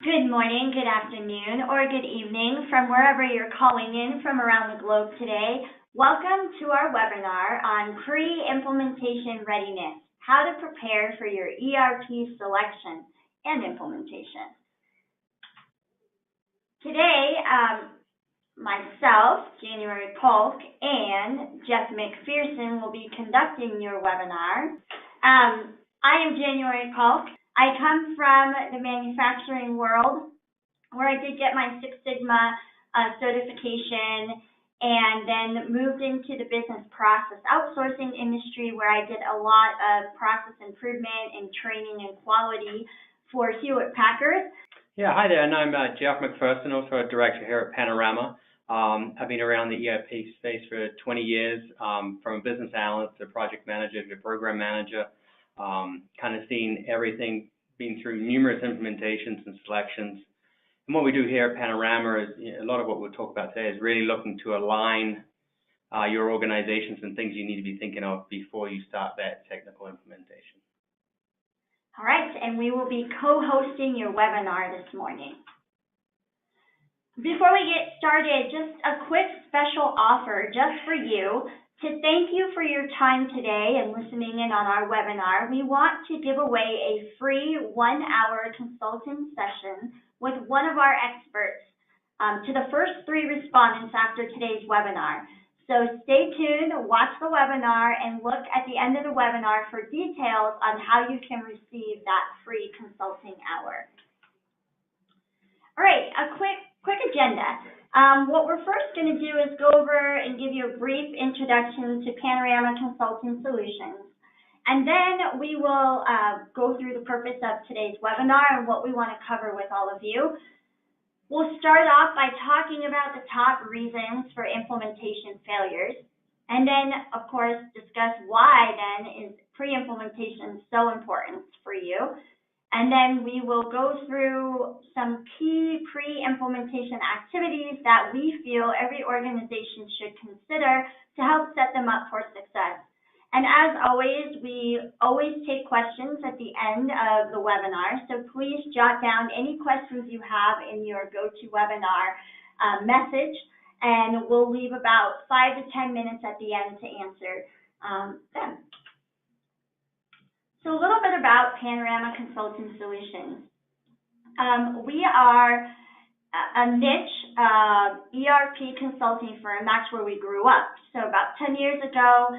Good morning, good afternoon, or good evening from wherever you're calling in from around the globe today. Welcome to our webinar on pre-implementation readiness, how to prepare for your ERP selection and implementation. Today, myself, January Polk, and Jeff McPherson will be conducting your webinar. I am January Polk. I come from the manufacturing world where I did get my Six Sigma certification and then moved into the business process outsourcing industry where I did a lot of process improvement and training and quality for Hewlett Packard. Yeah, hi there, and I'm Jeff McPherson, also a director here at Panorama. I've been around the ERP space for 20 years, from a business analyst to project manager to program manager. Kind of seen everything, been through numerous implementations and selections. And what we do here at Panorama is, a lot of what we'll talk about today is really looking to align your organizations and things you need to be thinking of before you start that technical implementation. All right, and we will be co-hosting your webinar this morning. Before we get started, just a quick special offer just for you. To thank you for your time today and listening in on our webinar, we want to give away a free 1-hour consulting session with one of our experts to the first 3 respondents after today's webinar. So stay tuned, watch the webinar, and look at the end of the webinar for details on how you can receive that free consulting hour. All right, a quick agenda. What we're first going to do is go over and give you a brief introduction to Panorama Consulting Solutions. And then we will go through the purpose of today's webinar and what we want to cover with all of you. We'll start off by talking about the top reasons for implementation failures. And then, of course, discuss why then is pre-implementation so important for you. And then we will go through some key pre-implementation activities that we feel every organization should consider to help set them up for success. And as always, we always take questions at the end of the webinar, so please jot down any questions you have in your GoToWebinar message, and we'll leave about 5 to 10 minutes at the end to answer them. So a little bit about Panorama Consulting Solutions. We are a niche ERP consulting firm. That's where we grew up. So about 10 years ago,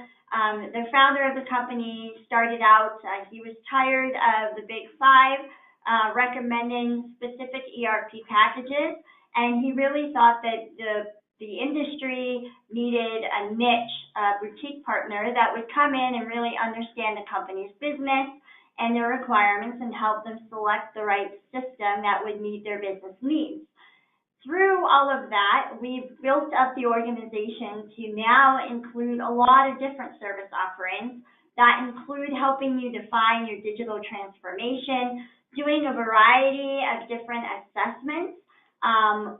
the founder of the company started out, he was tired of the big 5 recommending specific ERP packages, and he really thought that the industry needed a niche boutique partner that would come in and really understand the company's business and their requirements and help them select the right system that would meet their business needs. Through all of that, we've built up the organization to now include a lot of different service offerings that include helping you define your digital transformation, doing a variety of different assessments,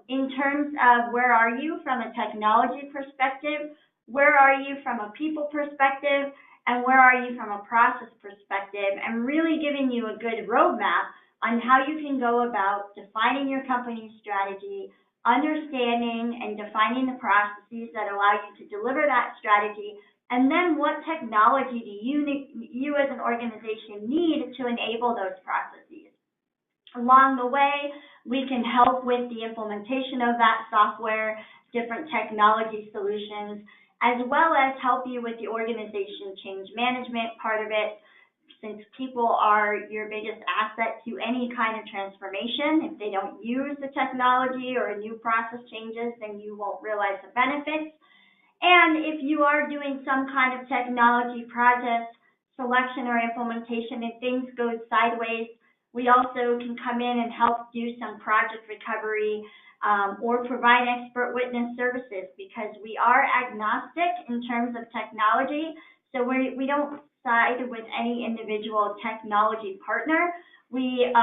in terms of where are you from a technology perspective, where are you from a people perspective, and where are you from a process perspective, and really giving you a good roadmap on how you can go about defining your company's strategy, understanding and defining the processes that allow you to deliver that strategy, and then what technology do you as an organization need to enable those processes. Along the way, we can help with the implementation of that software, different technology solutions, as well as help you with the organization change management part of it, since people are your biggest asset to any kind of transformation. If they don't use the technology or new process changes, then you won't realize the benefits. And if you are doing some kind of technology project selection or implementation and things go sideways, we also can come in and help do some project recovery or provide expert witness services, because we are agnostic in terms of technology. So we don't side with any individual technology partner. We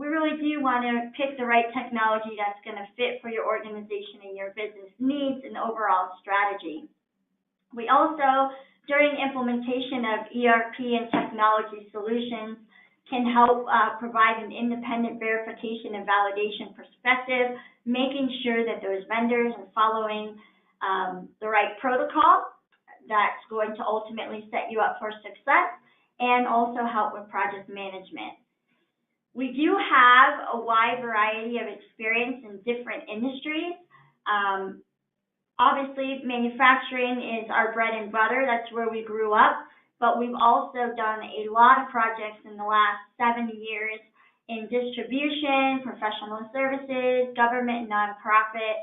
really do want to pick the right technology that's going to fit for your organization and your business needs and overall strategy. We also, during implementation of ERP and technology solutions, can help provide an independent verification and validation perspective, making sure that those vendors are following the right protocol that's going to ultimately set you up for success, and also help with project management. We do have a wide variety of experience in different industries. Obviously, manufacturing is our bread and butter. That's where we grew up. But we've also done a lot of projects in the last 7 years in distribution, professional services, government, nonprofit,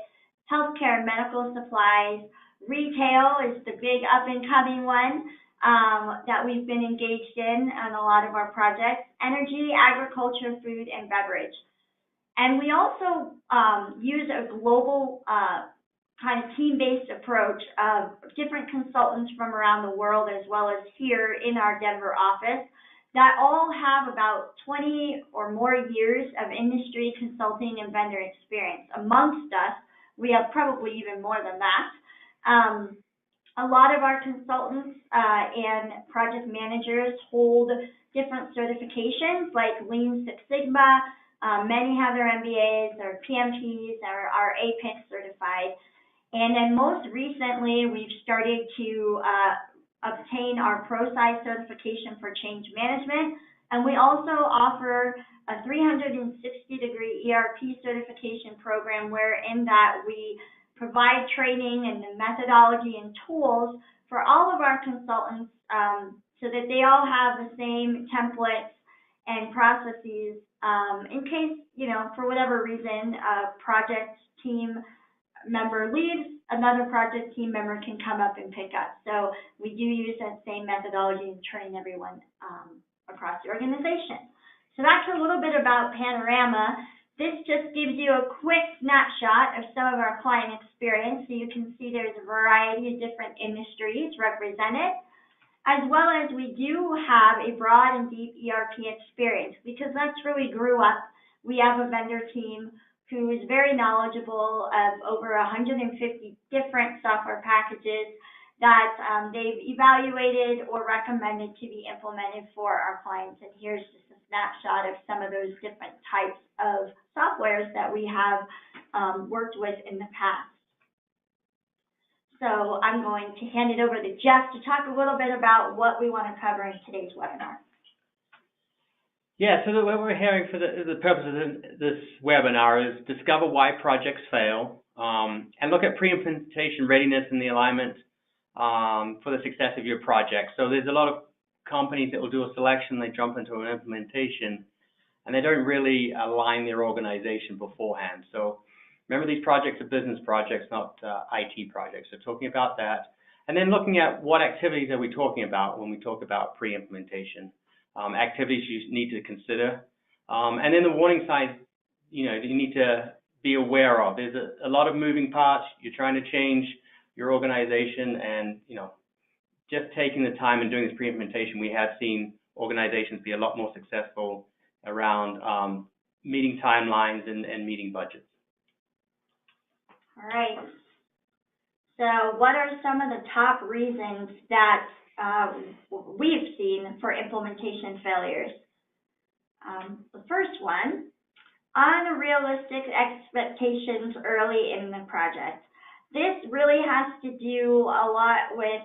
healthcare and medical supplies. Retail is the big up-and-coming one that we've been engaged in on a lot of our projects. Energy, agriculture, food, and beverage. And we also use a global kind of team-based approach of different consultants from around the world, as well as here in our Denver office, that all have about 20 or more years of industry consulting and vendor experience. Amongst us, we have probably even more than that. A lot of our consultants and project managers hold different certifications like Lean Six Sigma. Many have their MBAs, their PMPs, or are APIC certified. And then most recently, we've started to obtain our ProSci certification for change management. And we also offer a 360-degree ERP certification program, wherein that we provide training and the methodology and tools for all of our consultants so that they all have the same templates and processes in case, for whatever reason, a project team member leaves, another project team member can come up and pick up. So we do use that same methodology and train everyone across the organization. So that's a little bit about Panorama. This just gives you a quick snapshot of some of our client experience, so you can see there's a variety of different industries represented, as well as we do have a broad and deep ERP experience, because that's where we grew up. We have a vendor team who is very knowledgeable of over 150 different software packages that they've evaluated or recommended to be implemented for our clients. And here's just a snapshot of some of those different types of softwares that we have worked with in the past. So I'm going to hand it over to Jeff to talk a little bit about what we want to cover in today's webinar. Yeah, so what we're hearing for the purpose of this webinar is discover why projects fail, and look at pre-implementation readiness and the alignment for the success of your project. So there's a lot of companies that will do a selection, they jump into an implementation, and they don't really align their organization beforehand. So remember, these projects are business projects, not IT projects. So talking about that, and then looking at what activities are we talking about when we talk about pre-implementation. Activities you need to consider. And then the warning signs, you need to be aware of. There's a lot of moving parts. You're trying to change your organization, and, just taking the time and doing this pre-implementation, we have seen organizations be a lot more successful around meeting timelines and meeting budgets. All right. So what are some of the top reasons that we've seen for implementation failures? The first one, unrealistic expectations early in the project. This really has to do a lot with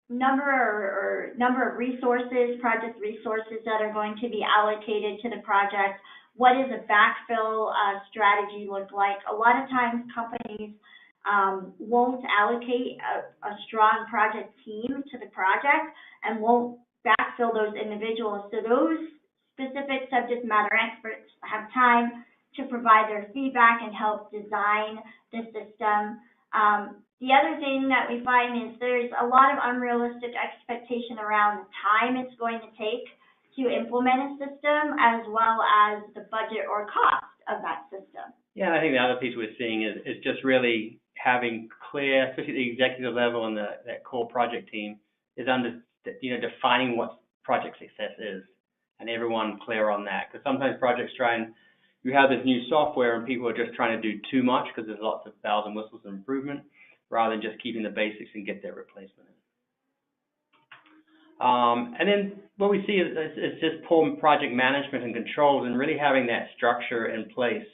number of resources, project resources that are going to be allocated to the project. What does a backfill strategy look like? A lot of times companies won't allocate a strong project team to the project and won't backfill those individuals. So those specific subject matter experts have time to provide their feedback and help design the system. The other thing that we find is there's a lot of unrealistic expectation around the time it's going to take to implement a system, as well as the budget or cost of that system. Yeah, and I think the other piece we're seeing is just really having clear, especially at the executive level and that core project team, is defining what project success is, and everyone clear on that. Because sometimes projects you have this new software and people are just trying to do too much because there's lots of bells and whistles and improvement, rather than just keeping the basics and get their replacement in. And then what we see is just poor project management and controls and really having that structure in place.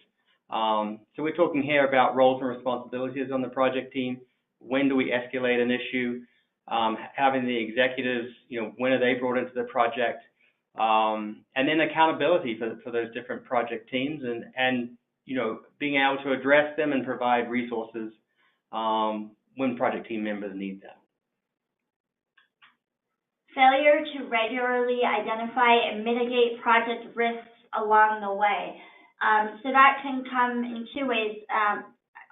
So we're talking here about roles and responsibilities on the project team. When do we escalate an issue? Having the executives, when are they brought into the project? And then accountability for those different project teams and being able to address them and provide resources when project team members need them. Failure to regularly identify and mitigate project risks along the way. So that can come in two ways.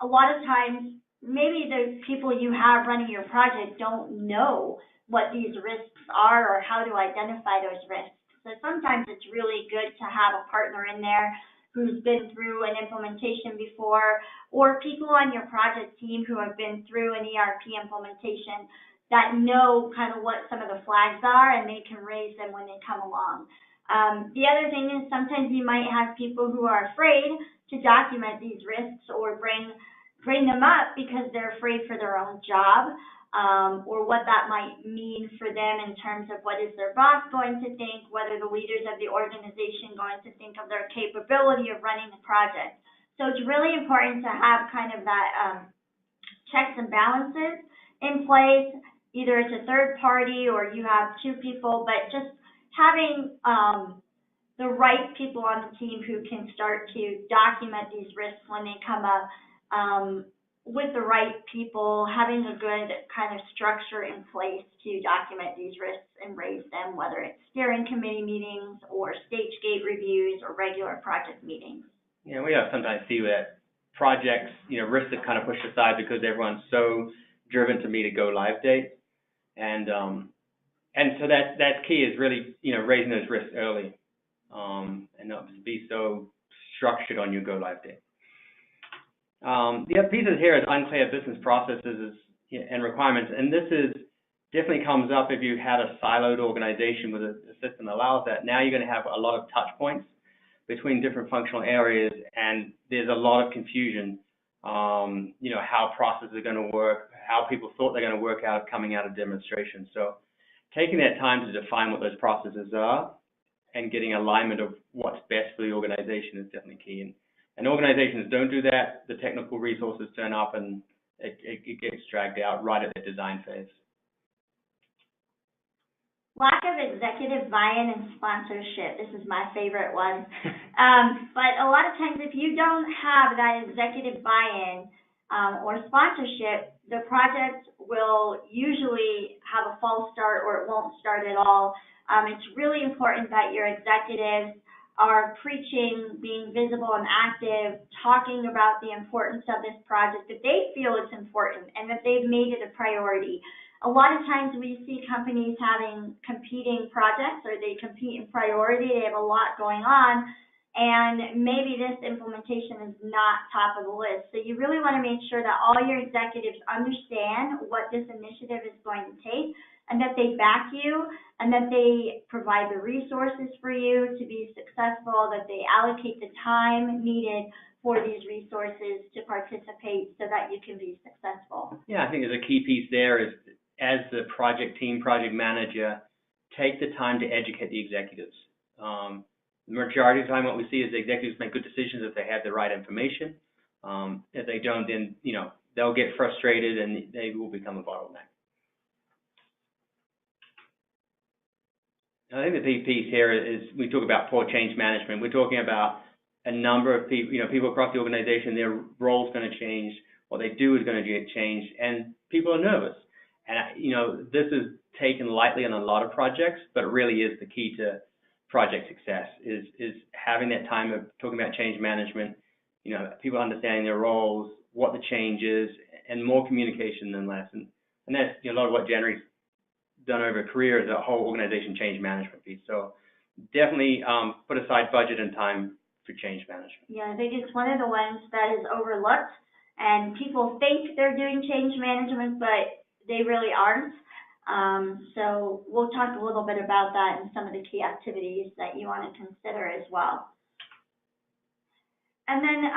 A lot of times, maybe the people you have running your project don't know what these risks are or how to identify those risks. So sometimes it's really good to have a partner in there who's been through an implementation before, or people on your project team who have been through an ERP implementation that know kind of what some of the flags are, and they can raise them when they come along. The other thing is sometimes you might have people who are afraid to document these risks or bring them up because they're afraid for their own job, or what that might mean for them in terms of what is their boss going to think, what are the leaders of the organization going to think of their capability of running the project. So it's really important to have kind of that checks and balances in place. Either it's a third party or you have two people, but just having the right people on the team who can start to document these risks when they come up, with the right people, having a good kind of structure in place to document these risks and raise them, whether it's steering committee meetings or stage gate reviews or regular project meetings. Yeah, we have sometimes see that projects, risks are kind of pushed aside because everyone's so driven to meet a go live date. And so that key is really, raising those risks early, and not be so structured on your go live date. The other pieces here is unclear business processes and requirements, and this definitely comes up if you had a siloed organization with a system that allows that. Now you're going to have a lot of touch points between different functional areas, and there's a lot of confusion. How processes are going to work, how people thought they're going to work out coming out of demonstration. So taking that time to define what those processes are and getting alignment of what's best for the organization is definitely key. And organizations don't do that, the technical resources turn up and it gets dragged out right at the design phase. Lack of executive buy-in and sponsorship. This is my favorite one. But a lot of times if you don't have that executive buy-in or sponsorship, the project will usually have a false start or it won't start at all. It's really important that your executives are preaching, being visible and active, talking about the importance of this project, that they feel it's important and that they've made it a priority. A lot of times we see companies having competing projects or they compete in priority, they have a lot going on, and maybe this implementation is not top of the list. So you really want to make sure that all your executives understand what this initiative is going to take and that they back you and that they provide the resources for you to be successful, that they allocate the time needed for these resources to participate so that you can be successful. Yeah, I think there's a key piece there is as the project team, project manager, take the time to educate the executives. The majority of the time what we see is the executives make good decisions if they have the right information. If they don't, then they'll get frustrated and they will become a bottleneck. I think the big piece here is we talk about poor change management. We're talking about a number of people, people across the organization, their role's going to change, what they do is going to get changed, and people are nervous. And, this is taken lightly on a lot of projects, but it really is the key to project success, is having that time of talking about change management, people understanding their roles, what the change is, and more communication than less. And that's a lot of what January's done over a career is a whole organization change management piece. So definitely put aside budget and time for change management. Yeah, I think it's one of the ones that is overlooked, and people think they're doing change management, but they really aren't. So we'll talk a little bit about that and some of the key activities that you want to consider as well. And then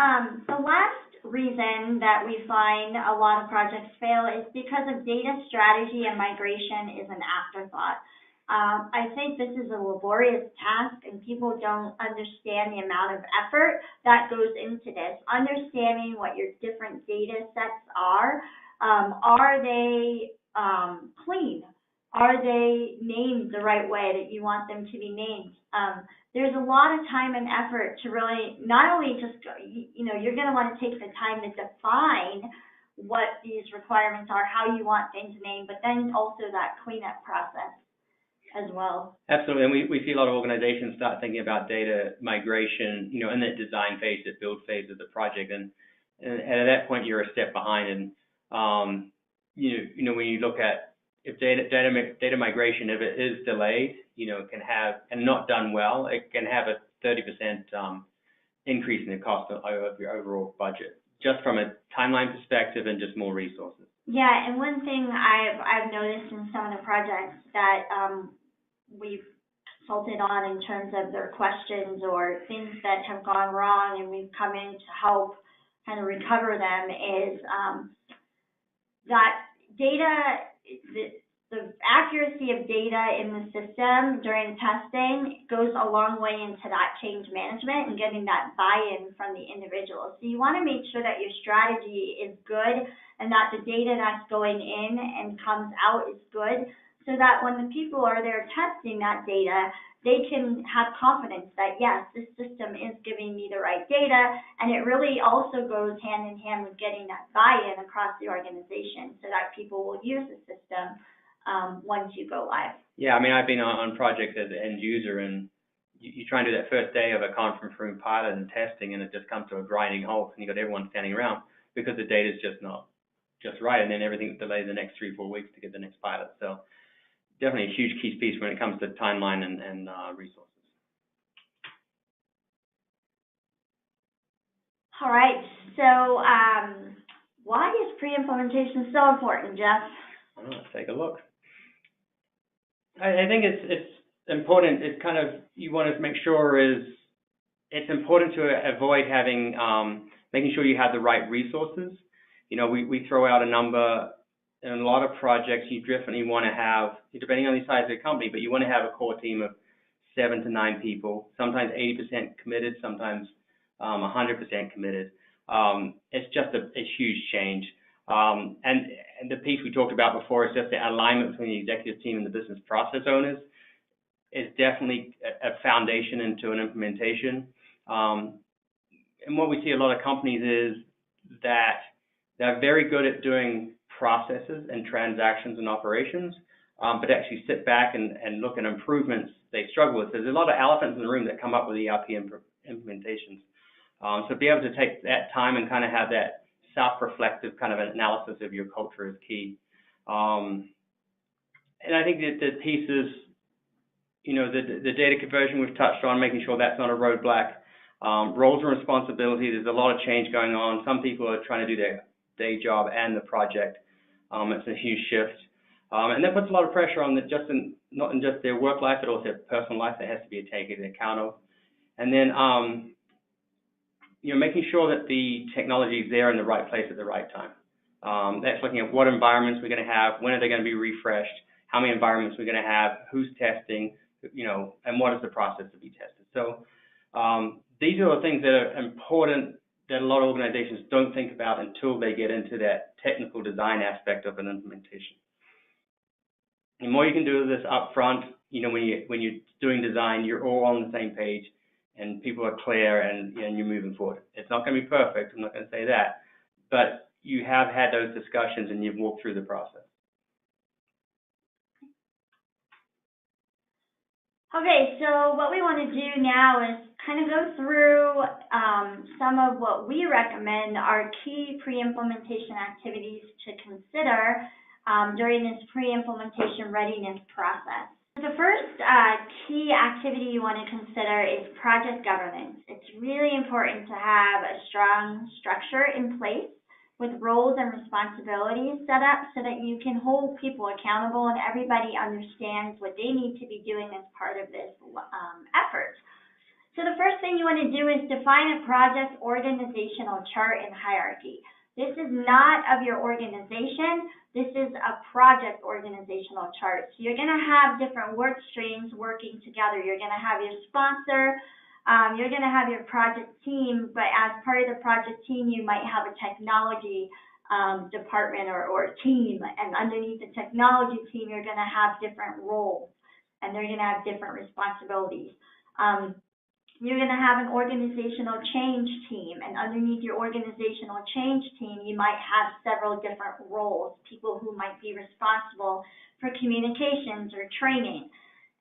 the last reason that we find a lot of projects fail is because of data strategy and migration is an afterthought. I think this is a laborious task, and people don't understand the amount of effort that goes into this. Understanding what your different data sets are they clean? Are they named the right way that you want them to be named? There's a lot of time and effort to really not only just, you're going to want to take the time to define what these requirements are, how you want things named, but then also that cleanup process as well. Absolutely, and we see a lot of organizations start thinking about data migration, in that design phase, that build phase of the project, and at that point you're a step behind. And when you look at if data migration, if it is delayed, it can have, and not done well, it can have a 30% increase in the cost of your overall budget, just from a timeline perspective and just more resources. Yeah, and one thing I've noticed in some of the projects that we've consulted on in terms of their questions or things that have gone wrong, and we've come in to help kind of recover them, is that data, the accuracy of data in the system during testing goes a long way into that change management and getting that buy-in from the individual. So you want to make sure that your strategy is good and that the data that's going in and comes out is good, so that when the people are there testing that data, they can have confidence that, yes, this system is giving me the right data, and it really also goes hand in hand with getting that buy-in across the organization so that people will use the system once you go live. Yeah, I mean, I've been on projects as an end user, and you try and do that first day of a conference room pilot and testing, and it just comes to a grinding halt, and you've got everyone standing around because the data's just not just right, and then everything's delayed the next 3-4 weeks to get the next pilot. So definitely a huge key piece when it comes to timeline and resources. All right, so why is pre-implementation so important, Jeff? Let's take a look. I think it's important. It's kind of, you want to make sure it's important to avoid having, making sure you have the right resources. We throw out a number in a lot of projects. You definitely want to have, depending on the size of the company, but you want to have a core team of 7 to 9 people, sometimes 80% committed, sometimes 100% committed. It's just a huge change. And the piece we talked about before is just the alignment between the executive team and the business process owners is definitely a foundation into an implementation. And what we see a lot of companies is that they're very good at doing processes and transactions and operations, but actually sit back and look at improvements they struggle with. There's a lot of elephants in the room that come up with ERP implementations. So be able to take that time and kind of have that self-reflective kind of an analysis of your culture is key. And I think that the piece is, the data conversion we've touched on, making sure that's not a roadblock. Roles and responsibilities, there's a lot of change going on. Some people are trying to do their day job and the project. It's a huge shift. And that puts a lot of pressure on not in just their work life, but also their personal life that has to be taken account of. And then, making sure that the technology is there in the right place at the right time. That's looking at what environments we're going to have, when are they going to be refreshed, how many environments we're going to have, who's testing, and what is the process to be tested. So these are the things that are important that a lot of organizations don't think about until they get into that technical design aspect of an implementation. The more you can do this up front, when you're doing design, you're all on the same page and people are clear and you're moving forward. It's not going to be perfect, I'm not going to say that, but you have had those discussions and you've walked through the process. Okay, so what we want to do now is kind of go through some of what we recommend are key pre-implementation activities to consider during this pre-implementation readiness process. The first key activity you want to consider is project governance. It's really important to have a strong structure in place with roles and responsibilities set up so that you can hold people accountable and everybody understands what they need to be doing as part of this effort. So the first thing you want to do is define a project organizational chart and hierarchy. This is not of your organization. This is a project organizational chart. So you're going to have different work streams working together. You're going to have your sponsor, you're going to have your project team, but as part of the project team, you might have a technology department or team, and underneath the technology team, you're going to have different roles, and they're going to have different responsibilities. You're going to have an organizational change team, and underneath your organizational change team, you might have several different roles, people who might be responsible for communications or training.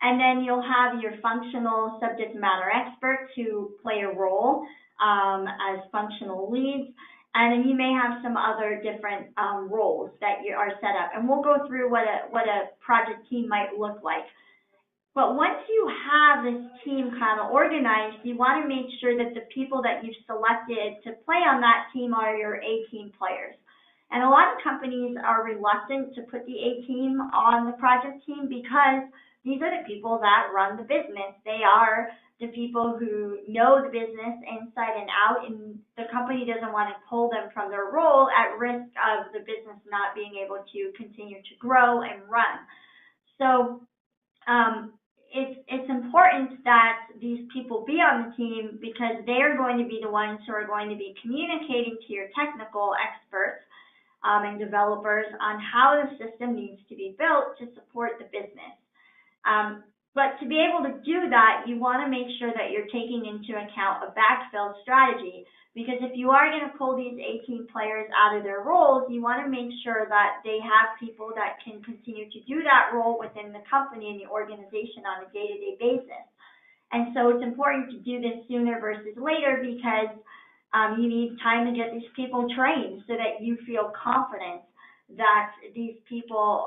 And then you'll have your functional subject matter experts who play a role as functional leads, and then you may have some other different roles that you are set up. And we'll go through what a project team might look like. But once you have this team kind of organized, you want to make sure that the people that you've selected to play on that team are your A-team players. And a lot of companies are reluctant to put the A-team on the project team because these are the people that run the business. They are the people who know the business inside and out, and the company doesn't want to pull them from their role at risk of the business not being able to continue to grow and run. So it's important that these people be on the team because they're going to be the ones who are going to be communicating to your technical experts and developers on how the system needs to be built to support the business. But to be able to do that, you want to make sure that you're taking into account a backfill strategy, because if you are going to pull these 18 players out of their roles, you want to make sure that they have people that can continue to do that role within the company and the organization on a day-to-day basis. And so it's important to do this sooner versus later because you need time to get these people trained so that you feel confident that these people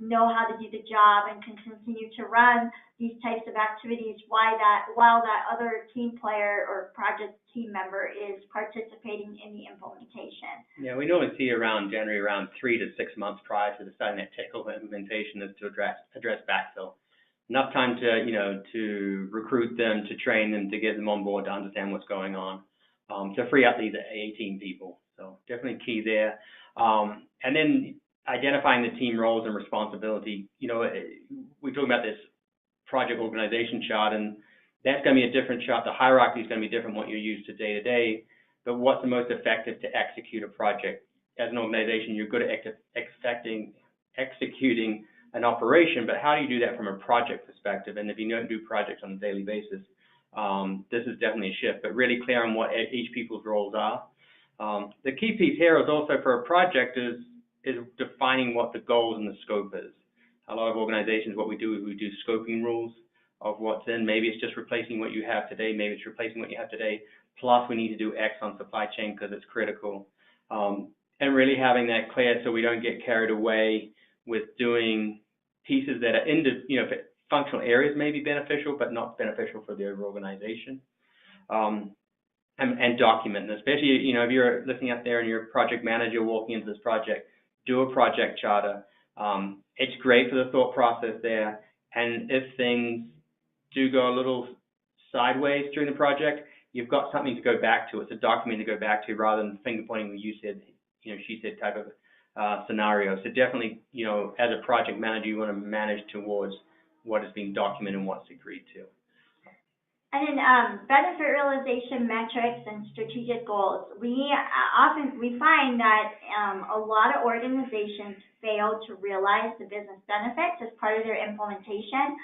know how to do the job and can continue to run these types of activities while that other team player or project team member is participating in the implementation. Yeah, we normally see around 3 to 6 months prior to the starting that technical implementation is to address backfill. Enough time to recruit them, to train them, to get them on board, to understand what's going on, to free up these 18 people. So definitely key there. And then identifying the team roles and responsibility. We're talking about this project organization chart, and that's going to be a different chart. The hierarchy is going to be different what you're used to day, but what's the most effective to execute a project? As an organization, you're good at executing an operation, but how do you do that from a project perspective? And if you don't do projects on a daily basis, this is definitely a shift, but really clear on what each people's roles are. The key piece here is also for a project is defining what the goals and the scope is. A lot of organizations, what we do is we do scoping rules of what's in. Maybe it's just replacing what you have today. Maybe it's replacing what you have today. Plus, we need to do X on supply chain because it's critical. And really having that clear so we don't get carried away with doing pieces that are functional areas may be beneficial, but not beneficial for the overall organization. And document this, especially, if you're listening out there and you're a project manager walking into this project, do a project charter. It's great for the thought process there. And if things do go a little sideways during the project, you've got something to go back to. It's a document to go back to rather than finger pointing when you said, she said type of scenario. So definitely, as a project manager, you want to manage towards what is being documented and what's agreed to. And then benefit realization metrics and strategic goals. We find that a lot of organizations fail to realize the business benefits as part of their implementation.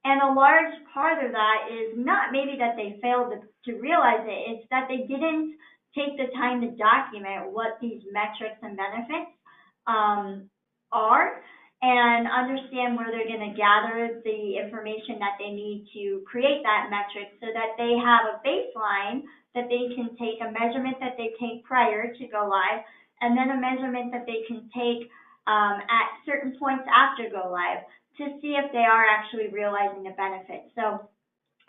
And a large part of that is not maybe that they failed to realize it, it's that they didn't take the time to document what these metrics and benefits are, and understand where they're going to gather the information that they need to create that metric so that they have a baseline that they can take, a measurement that they take prior to go live, and then a measurement that they can take at certain points after go live to see if they are actually realizing the benefits. So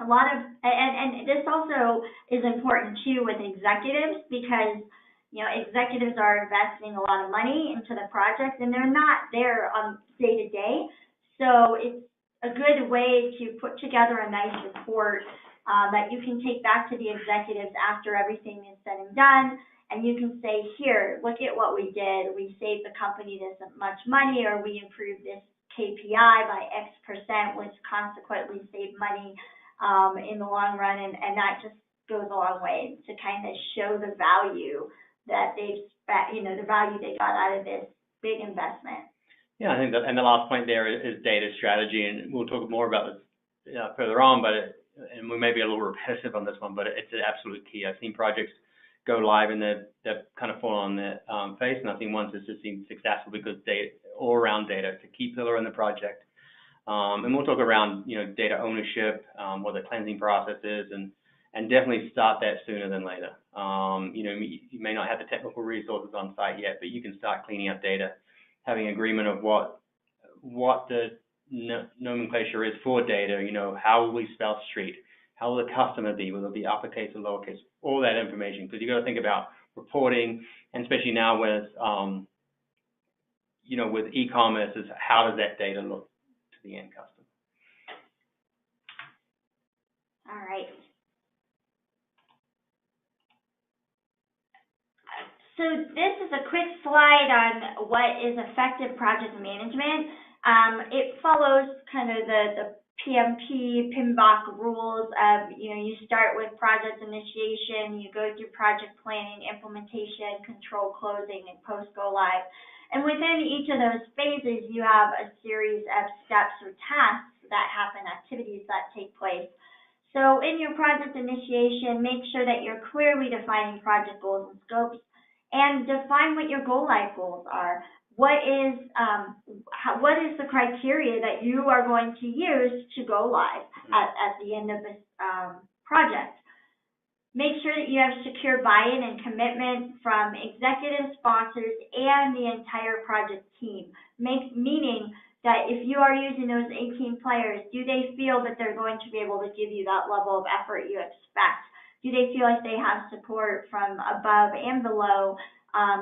a lot of, and this also is important too with executives because executives are investing a lot of money into the project and they're not there on day to day. So it's a good way to put together a nice report that you can take back to the executives after everything is said and done. And you can say, here, look at what we did. We saved the company this much money, or we improved this KPI by X percent, which consequently saved money in the long run. And that just goes a long way to kind of show the value that they've spent, the value they got out of this big investment. Yeah, I think that, and the last point there is data strategy, and we'll talk more about this further on, and we may be a little repetitive on this one, but it's an absolute key. I've seen projects go live and they've kind of fallen on their face, and I think once it's just been successful because all-around data is a key pillar in the project. And we'll talk around, data ownership, what the cleansing process is, and definitely start that sooner than later. You may not have the technical resources on site yet, but you can start cleaning up data, having agreement of what the nomenclature is for data. How will we spell street? How will the customer be? Will it be uppercase or lowercase? All that information, because you've got to think about reporting, and especially now with with e-commerce, is how does that data look to the end customer? All right. So this is a quick slide on what is effective project management. It follows kind of the PMP, PMBOK rules of, you start with project initiation, you go through project planning, implementation, control, closing, and post-go live. And within each of those phases, you have a series of steps or tasks that happen, activities that take place. So in your project initiation, make sure that you're clearly defining project goals and scopes, and define what your go live goals are. What is the criteria that you are going to use to go live at the end of this project? Make sure that you have secure buy-in and commitment from executive sponsors and the entire project team. Meaning that if you are using those 18 players, do they feel that they're going to be able to give you that level of effort you expect? Do they feel like they have support from above and below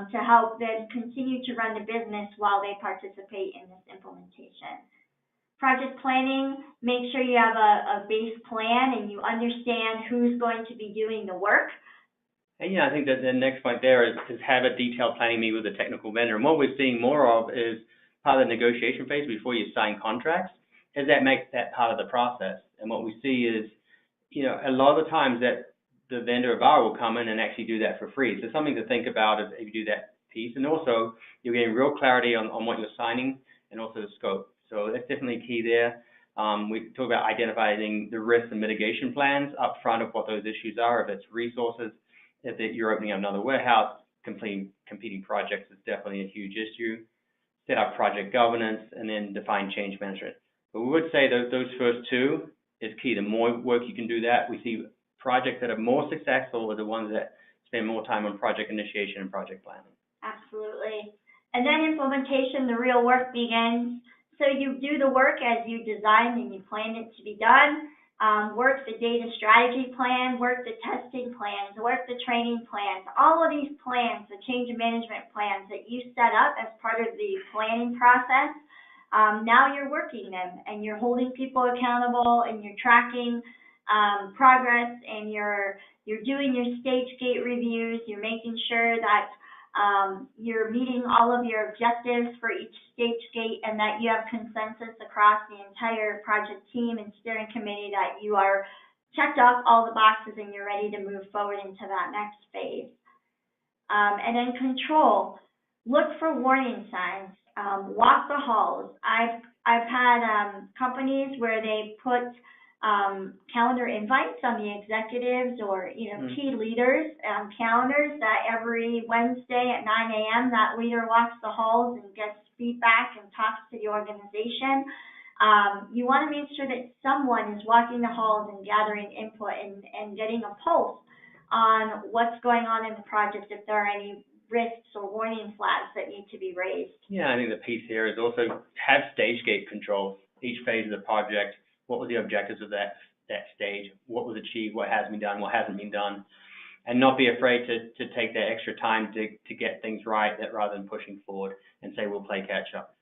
to help them continue to run the business while they participate in this implementation? Project planning, make sure you have a base plan and you understand who's going to be doing the work. And I think that the next point there is have a detailed planning meeting with the technical vendor. And what we're seeing more of is part of the negotiation phase before you sign contracts, is that makes that part of the process. And what we see is, a lot of the times that the vendor of ours will come in and actually do that for free. So something to think about is if you do that piece. And also, you're getting real clarity on what you're signing and also the scope. So that's definitely key there. We talk about identifying the risks and mitigation plans up front of what those issues are. If it's resources, if you're opening up another warehouse, competing projects is definitely a huge issue. Set up project governance, and then define change management. But we would say that those first two is key. The more work you can do that, we see projects that are more successful are the ones that spend more time on project initiation and project planning. Absolutely. And then implementation, the real work begins. So you do the work as you designed and you planned it to be done. Work the data strategy plan, work the testing plans, work the training plans. All of these plans, the change management plans that you set up as part of the planning process, now you're working them and you're holding people accountable and you're tracking progress, and you're doing your stage gate reviews. You're making sure that you're meeting all of your objectives for each stage gate, and that you have consensus across the entire project team and steering committee that you are checked off all the boxes and you're ready to move forward into that next phase. And then control. Look for warning signs. Walk the halls. I've had companies where they put calendar invites on the executives or key leaders calendars that every Wednesday at 9 a.m. that leader walks the halls and gets feedback and talks to the organization. You want to make sure that someone is walking the halls and gathering input and getting a pulse on what's going on in the project, if there are any risks or warning flags that need to be raised. Yeah, I think the piece here is also have stage gate control. Each phase of the project, what were the objectives of that stage, what was achieved, what has been done, what hasn't been done, and not be afraid to take that extra time to get things right, that rather than pushing forward and say we'll play catch up.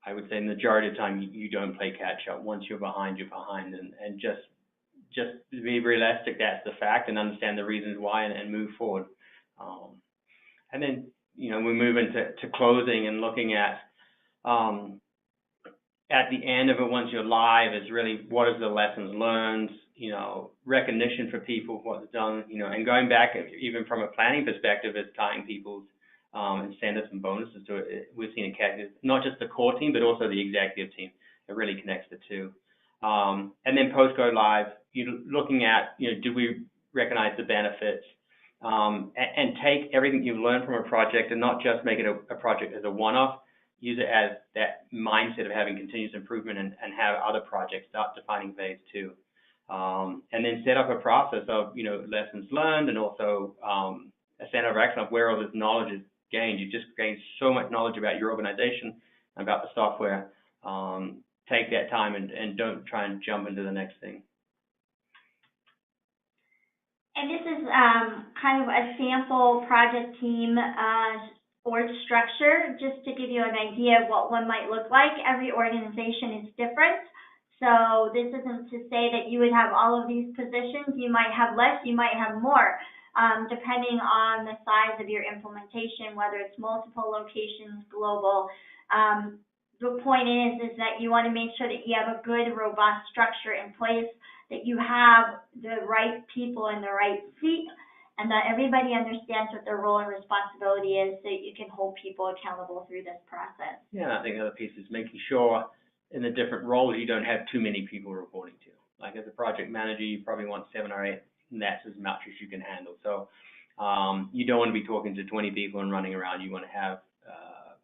I would say the majority of the time you don't play catch up. Once you're behind, and just just to be realistic, that's the fact, and understand the reasons why and move forward. And then, we move into closing and looking at the end of it, once you're live, is really what is the lessons learned, recognition for people, what's done, and going back, even from a planning perspective, is tying people's incentives and bonuses to it. We've seen it connect not just the core team, but also the executive team. It really connects the two. And then post go live, you're looking at, do we recognize the benefits, and take everything you've learned from a project and not just make it a project as a one-off. Use it as that mindset of having continuous improvement, and have other projects start defining phase two. And then set up a process of, lessons learned, and also a center of excellence where all this knowledge is gained. You've just gained so much knowledge about your organization, about the software. Take that time and don't try and jump into the next thing. And this is kind of a sample project team org structure, just to give you an idea of what one might look like. Every organization is different. So this isn't to say that you would have all of these positions. You might have less, you might have more, depending on the size of your implementation, whether it's multiple locations, global. The point is that you want to make sure that you have a good, robust structure in place, that you have the right people in the right seat, and that everybody understands what their role and responsibility is, so you can hold people accountable through this process. Yeah, I think the other piece is making sure in the different roles you don't have too many people reporting to. Like as a project manager, you probably want 7 or 8, and that's as much as you can handle. So you don't want to be talking to 20 people and running around. You want to have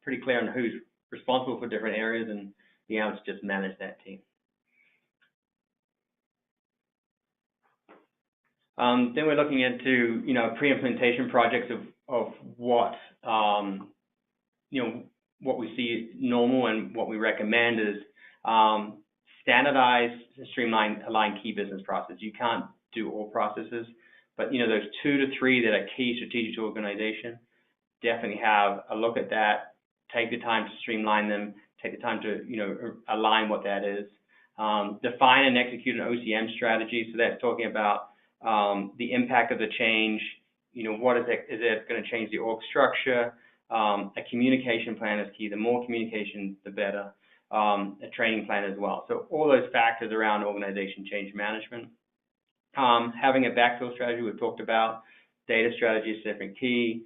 pretty clear on who's responsible for different areas, and be able to just manage that team. Then we're looking into, pre-implementation projects of what, what we see normal, and what we recommend is standardize, streamline, align key business processes. You can't do all processes, but, those 2 to 3 that are key strategic to organization, definitely have a look at that, take the time to streamline them, take the time to, align what that is. Define and execute an OCM strategy. So that's talking about the impact of the change, what is it? Is it going to change the org structure? A communication plan is key. The more communication, the better. A training plan as well. So all those factors around organization change management. Having a backfill strategy we've talked about. Data strategy is definitely key.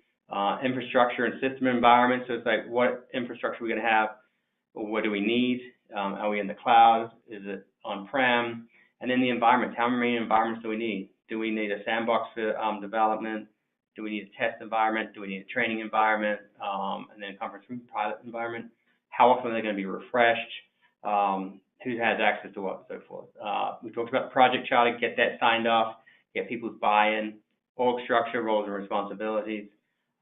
Infrastructure and system environment. So it's like, what infrastructure are we going to have? What do we need? Are we in the cloud? Is it on-prem? And then the environment. How many environments do we need? Do we need a sandbox for development? Do we need a test environment? Do we need a training environment? And then conference room pilot environment? How often are they going to be refreshed? Who has access to what, and so forth. We talked about the project charter, get that signed off, get people's buy-in, org structure, roles and responsibilities,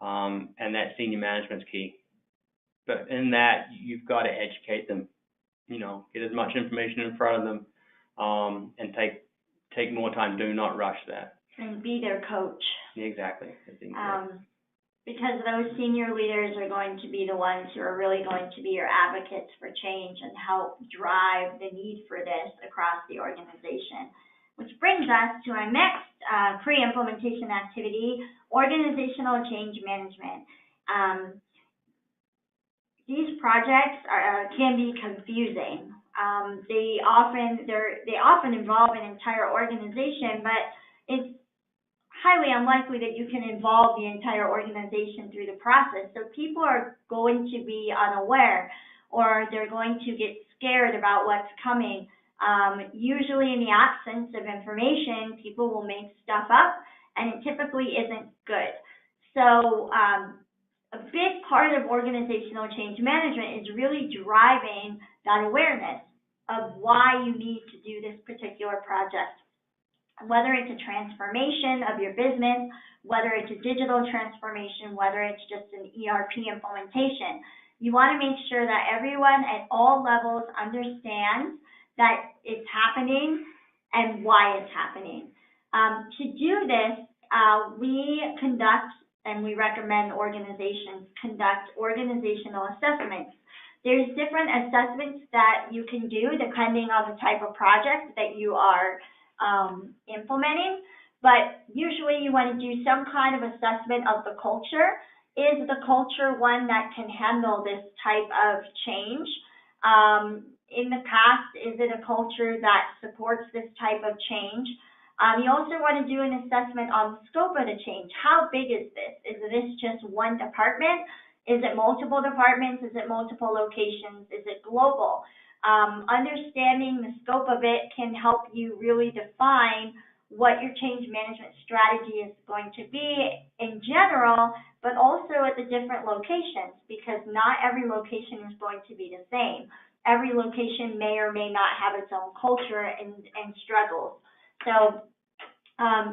and that senior management's key. But in that, you've got to educate them, get as much information in front of them, and take more time. Do not rush that. And be their coach. Yeah, exactly. Because those senior leaders are going to be the ones who are really going to be your advocates for change and help drive the need for this across the organization. Which brings us to our next pre-implementation activity, organizational change management. These projects can be confusing. They often involve an entire organization, but it's highly unlikely that you can involve the entire organization through the process. So people are going to be unaware, or they're going to get scared about what's coming. Usually in the absence of information, people will make stuff up, and it typically isn't good. So a big part of organizational change management is really driving that awareness of why you need to do this particular project. Whether it's a transformation of your business, whether it's a digital transformation, whether it's just an ERP implementation, you want to make sure that everyone at all levels understands that it's happening and why it's happening. To do this, we conduct, and we recommend organizations conduct, organizational assessments. There's different assessments that you can do depending on the type of project that you are implementing. But usually you want to do some kind of assessment of the culture. Is the culture one that can handle this type of change? In the past, is it a culture that supports this type of change? You also want to do an assessment on the scope of the change. How big is this? Is this just one department? Is it multiple departments? Is it multiple locations? Is it global? Understanding the scope of it can help you really define what your change management strategy is going to be in general, but also at the different locations, because not every location is going to be the same. Every location may or may not have its own culture and struggles. So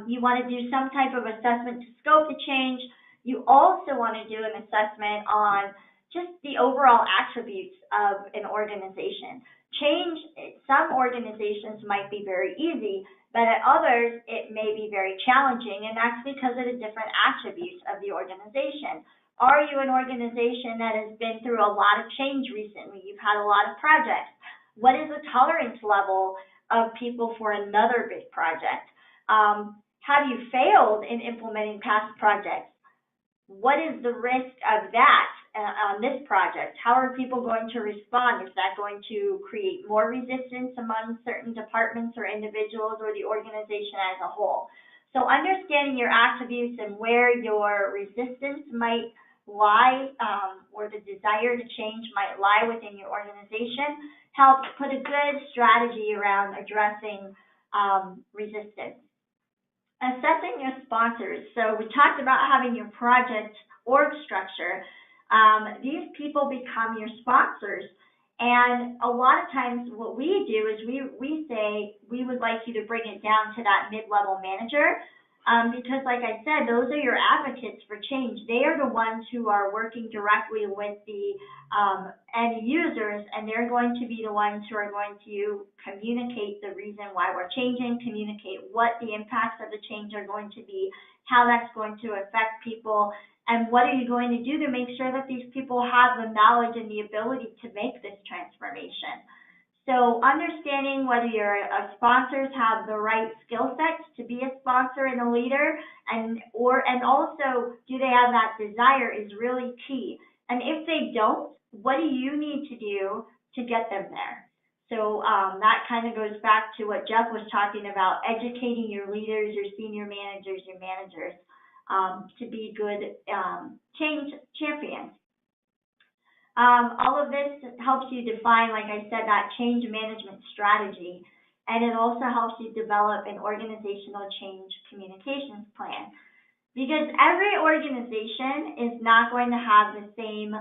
you want to do some type of assessment to scope the change. You also want to do an assessment on just the overall attributes of an organization. Change, some organizations might be very easy, but at others it may be very challenging, and that's because of the different attributes of the organization. Are you an organization that has been through a lot of change recently? You've had a lot of projects. What is the tolerance level of people for another big project? Have you failed in implementing past projects? What is the risk of that on this project? How are people going to respond? Is that going to create more resistance among certain departments or individuals or the organization as a whole? So understanding your attributes and where your resistance might lie, or the desire to change might lie within your organization helps put a good strategy around addressing resistance. Assessing your sponsors. So we talked about having your project org structure. These people become your sponsors. And a lot of times what we do is we say we would like you to bring it down to that mid-level manager, because like I said, those are your advocates for change. They are the ones who are working directly with the end users, and they're going to be the ones who are going to communicate the reason why we're changing, communicate what the impacts of the change are going to be, how that's going to affect people, and what are you going to do to make sure that these people have the knowledge and the ability to make this transformation. So understanding whether your sponsors have the right skill sets to be a sponsor and a leader, and also do they have that desire is really key. And if they don't, what do you need to do to get them there? So that kind of goes back to what Jeff was talking about, educating your leaders, your senior managers, your managers to be good change champions. All of this helps you define, like I said, that change management strategy, and it also helps you develop an organizational change communications plan. Because every organization is not going to have the same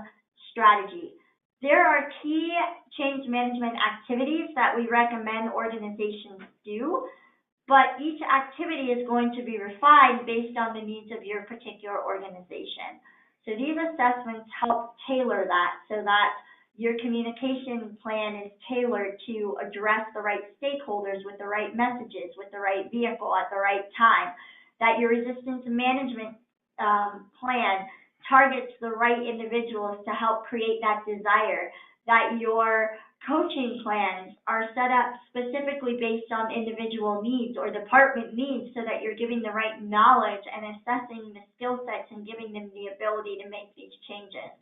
strategy. There are key change management activities that we recommend organizations do, but each activity is going to be refined based on the needs of your particular organization. So these assessments help tailor that so that your communication plan is tailored to address the right stakeholders with the right messages, with the right vehicle at the right time, that your resistance management plan targets the right individuals to help create that desire, that your coaching plans are set up specifically based on individual needs or department needs so that you're giving the right knowledge and assessing the skill sets and giving them the ability to make these changes.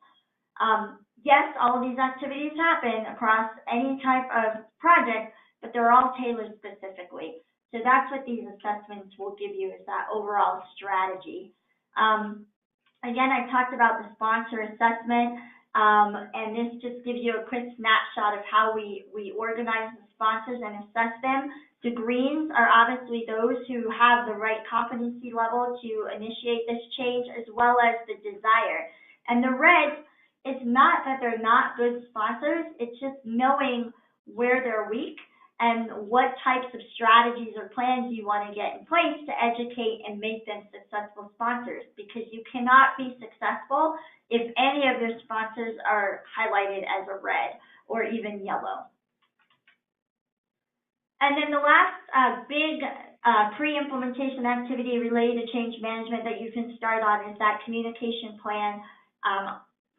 Yes, all of these activities happen across any type of project, but they're all tailored specifically. So that's what these assessments will give you, is that overall strategy. Again, I talked about the sponsor assessment. And this just gives you a quick snapshot of how we organize the sponsors and assess them. The greens are obviously those who have the right competency level to initiate this change, as well as the desire. And the reds, it's not that they're not good sponsors, it's just knowing where they're weak and what types of strategies or plans you want to get in place to educate and make them successful sponsors, because you cannot be successful if any of their sponsors are highlighted as a red or even yellow. And then the last big pre-implementation activity related to change management that you can start on is that communication plan.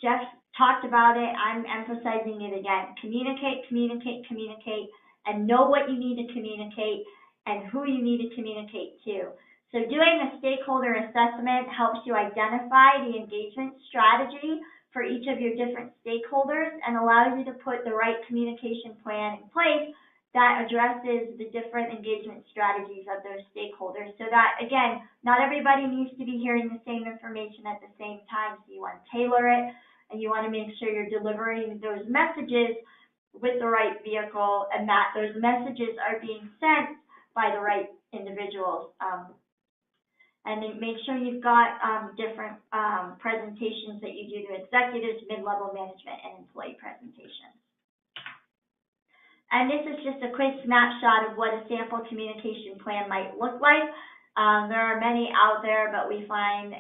Jeff talked about it. I'm emphasizing it again. Communicate, communicate, communicate, and know what you need to communicate, and who you need to communicate to. So doing a stakeholder assessment helps you identify the engagement strategy for each of your different stakeholders and allows you to put the right communication plan in place that addresses the different engagement strategies of those stakeholders. So that, again, not everybody needs to be hearing the same information at the same time. So you want to tailor it, and you want to make sure you're delivering those messages with the right vehicle, and that those messages are being sent by the right individuals. And then make sure you've got different presentations that you do to executives, mid-level management, and employee presentations. And this is just a quick snapshot of what a sample communication plan might look like. There are many out there, but we find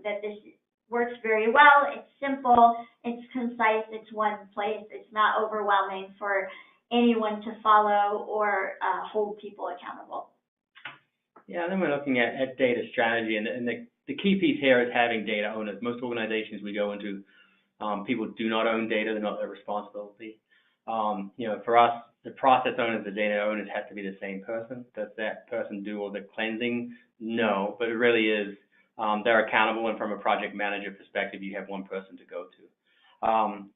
that this works very well. It's simple, it's concise, it's one place, it's not overwhelming for anyone to follow or hold people accountable. Yeah, and then we're looking at data strategy, and the key piece here is having data owners. Most organizations we go into, people do not own data, they're not their responsibility. For us, the process owners, the data owners have to be the same person. Does that person do all the cleansing? No, but it really is, they're accountable, and from a project manager perspective, you have one person to go to.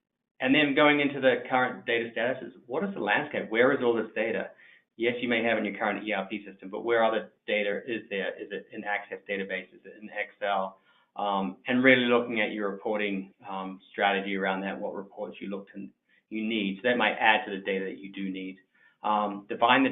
And then going into the current data status, what is the landscape? Where is all this data? Yes, you may have in your current ERP system, but where other data is there? Is it in Access database? Is it in Excel? And really looking at your reporting strategy around that, what reports you need. So that might add to the data that you do need. Define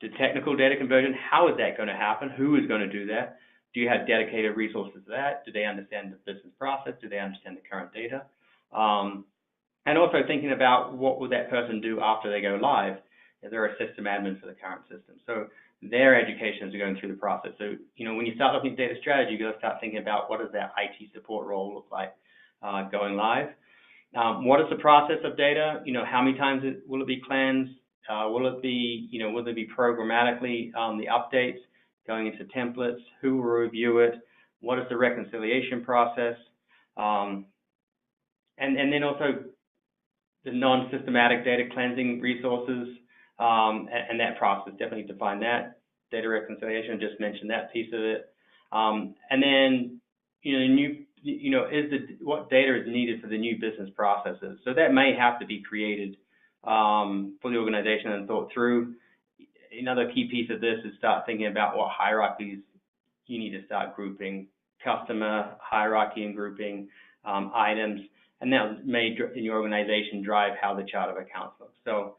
the technical data conversion. How is that going to happen? Who is going to do that? Do you have dedicated resources to that? Do they understand the business process? Do they understand the current data? And also thinking about what will that person do after they go live. Is there a system admin for the current system? So their educations are going through the process. So, when you start looking at data strategy, you've got to start thinking about what does that IT support role look like going live? What is the process of data? How many times will it be cleansed? Will it be programmatically the updates going into templates? Who will review it? What is the reconciliation process? And then also the non-systematic data cleansing resources and that process. Definitely define that. Data reconciliation, just mentioned that piece of it. And then what data is needed for the new business processes. So that may have to be created for the organization and thought through. Another key piece of this is start thinking about what hierarchies you need to start grouping, customer hierarchy and grouping, items, and that may, in your organization, drive how the chart of accounts looks. So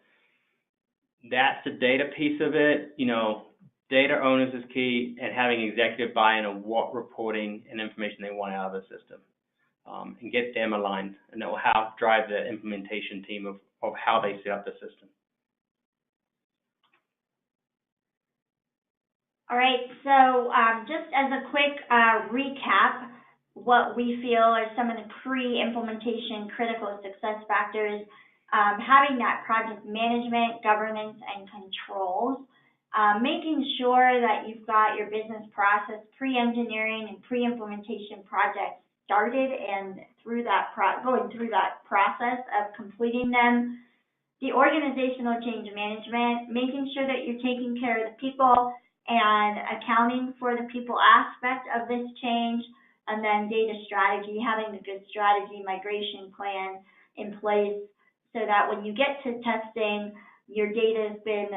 that's the data piece of it. Data owners is key, and having executive buy-in of what reporting and information they want out of the system, and get them aligned, and that will drive the implementation team of how they set up the system. All right, so just as a quick recap, what we feel are some of the pre-implementation critical success factors, having that project management, governance, and controls, making sure that you've got your business process pre-engineering and pre-implementation projects started and going through that process of completing them, the organizational change management, making sure that you're taking care of the people and accounting for the people aspect of this change, and then data strategy, having a good strategy migration plan in place so that when you get to testing, your data has been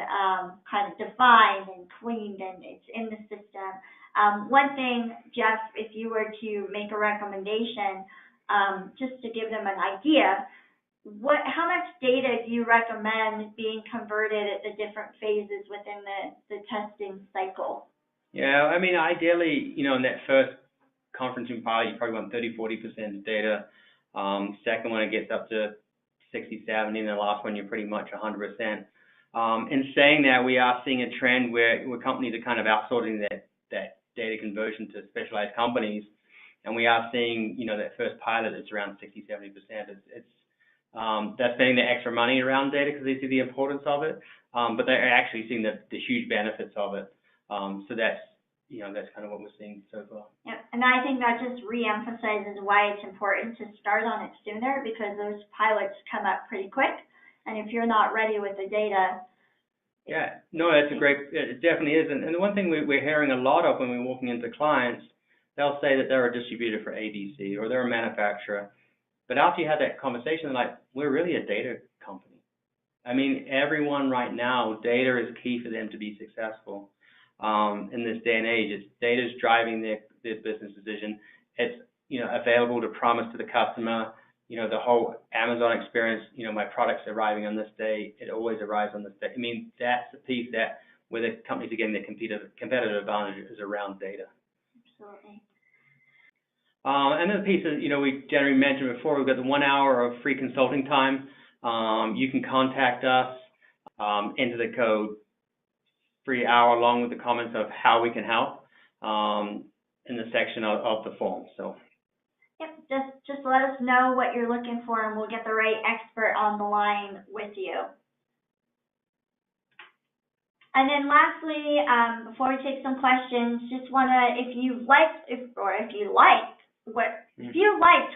kind of defined and cleaned and it's in the system. One thing, Jeff, if you were to make a recommendation, just to give them an idea, how much data do you recommend being converted at the different phases within the testing cycle? Yeah, ideally, in that first conferencing pilot, you probably want 30-40% data. Second one, it gets up to 60-70, and the last one, you're pretty much 100%. In saying that, we are seeing a trend where companies are kind of outsourcing that data conversion to specialized companies, and we are seeing, that first pilot is around 60-70%. They're spending the extra money around data because they see the importance of it, but they're actually seeing the huge benefits of it. So that's kind of what we're seeing so far. Yeah, and I think that just reemphasizes why it's important to start on it sooner, because those pilots come up pretty quick, and if you're not ready with the data, Yeah, no, that's a great, it definitely is. And the one thing we're hearing a lot of when we're walking into clients, they'll say that they're a distributor for ABC or they're a manufacturer. But after you have that conversation, they're like, we're really a data company. I mean, everyone right now, data is key for them to be successful in this day and age. It's data's driving their business decision. It's, available to promise to the customer, the whole Amazon experience, my product's arriving on this day, it always arrives on this day. I mean, that's the piece that where the companies are getting their competitive advantage is around data. Absolutely. And then the piece is, we generally mentioned before, we've got the 1 hour of free consulting time. You can contact us, enter the code free hour along with the comments of how we can help in the section of the form. So. Yep, just let us know what you're looking for and we'll get the right expert on the line with you. And then lastly, before we take some questions, just wanna, if you liked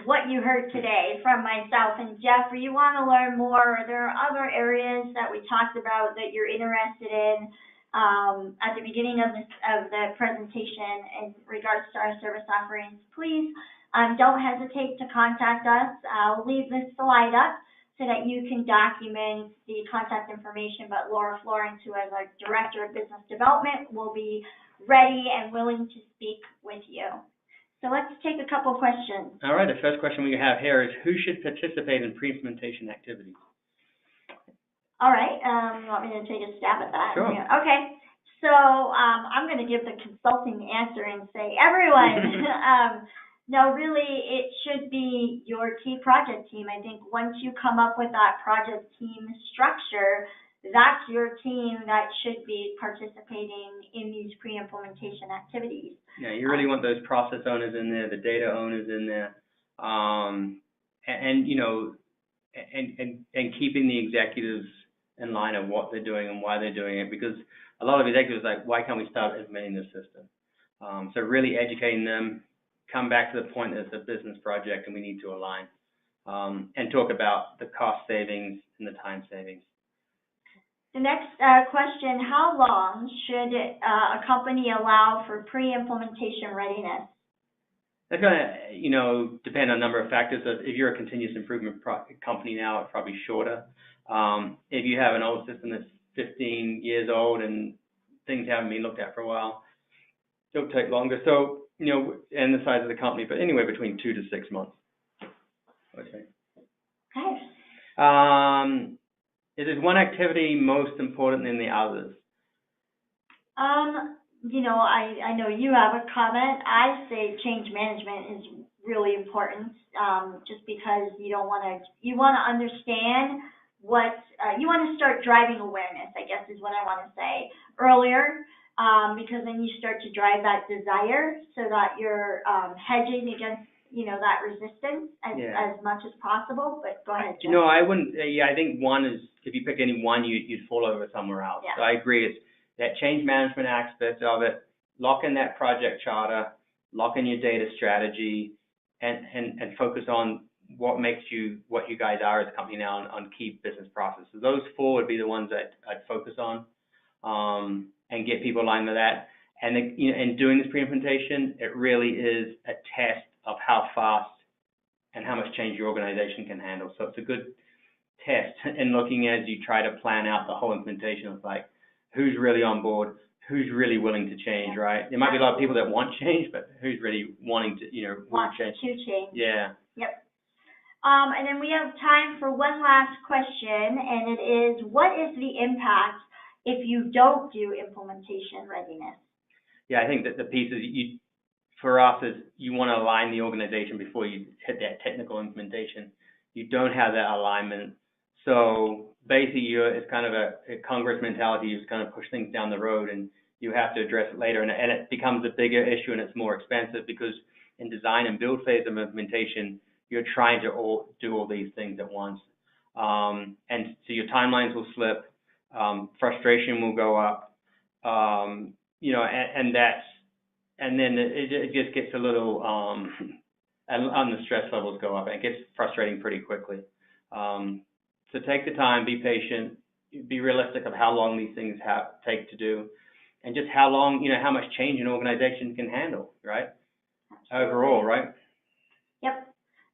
what you heard today from myself and Jeff, or you want to learn more, or there are other areas that we talked about that you're interested in at the beginning of the presentation in regards to our service offerings, please don't hesitate to contact us. I'll leave this slide up so that you can document the contact information, but Laura Florence, who is our Director of Business Development, will be ready and willing to speak with you. So let's take a couple questions. All right, the first question we have here is, who should participate in pre-implementation activities? All right, you want me to take a stab at that? Sure. Okay, so I'm going to give the consulting answer and say everyone. No, really, it should be your key project team. I think once you come up with that project team structure, that's your team that should be participating in these pre-implementation activities. Yeah, you really want those process owners in there, the data owners in there, and keeping the executives in line of what they're doing and why they're doing it, because a lot of executives are like, why can't we start implementing this system? So really educating them, come back to the point that it's a business project and we need to align, and talk about the cost savings and the time savings. The next question, how long should a company allow for pre-implementation readiness? That's going to, depend on a number of factors. If you're a continuous improvement company now, it's probably shorter. If you have an old system that's 15 years old and things haven't been looked at for a while, it'll take longer. So, and the size of the company, but anywhere between 2 to 6 months. Okay. Okay. Is one activity most important than the others? I know you have a comment. I say change management is really important, just because you want to understand what, you want to start driving awareness, I guess is what I want to say earlier, because then you start to drive that desire so that you're hedging against that resistance as much as possible. But go ahead, Jeff. I wouldn't. I think one is, if you pick any one, you'd fall over somewhere else. Yeah. So I agree. It's that change management aspect of it. Lock in that project charter. Lock in your data strategy, and focus on what makes you what you guys are as a company now on key business processes. Those four would be the ones that I'd focus on, and get people aligned with that. And in doing this pre-implementation, it really is a test of how fast and how much change your organization can handle. So it's a good test in looking as you try to plan out the whole implementation of like, who's really on board, who's really willing to change, right? There might be a lot of people that want change, but who's really wanting to, want change. to change. Yeah. Yep. And then we have time for one last question, and it is, what is the impact if you don't do implementation readiness? Yeah, I think that the piece is for us is you want to align the organization before you hit that technical implementation. You don't have that alignment. So basically it's kind of a Congress mentality. You just kind of push things down the road and you have to address it later. And it becomes a bigger issue and it's more expensive because in design and build phase of implementation, you're trying to do all these things at once. And so your timelines will slip, frustration will go up, and then it just gets a little, and the stress levels go up and it gets frustrating pretty quickly. So take the time, be patient, be realistic of how long these things take to do, and just how long, how much change an organization can handle, right? Absolutely. Overall, right? Yep.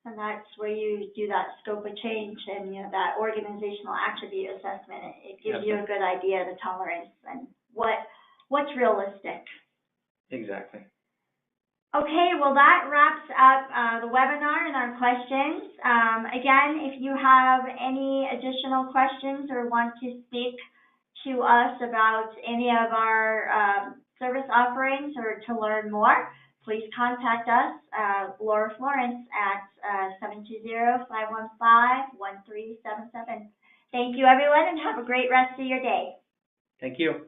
And that's where you do that scope of change and, that organizational attribute assessment. It gives you a good idea of the tolerance and what's realistic. Exactly. Okay, well, that wraps up the webinar and our questions. Again, if you have any additional questions or want to speak to us about any of our service offerings or to learn more, please contact us, Laura Florence, at 720-515-1377. Thank you, everyone, and have a great rest of your day. Thank you.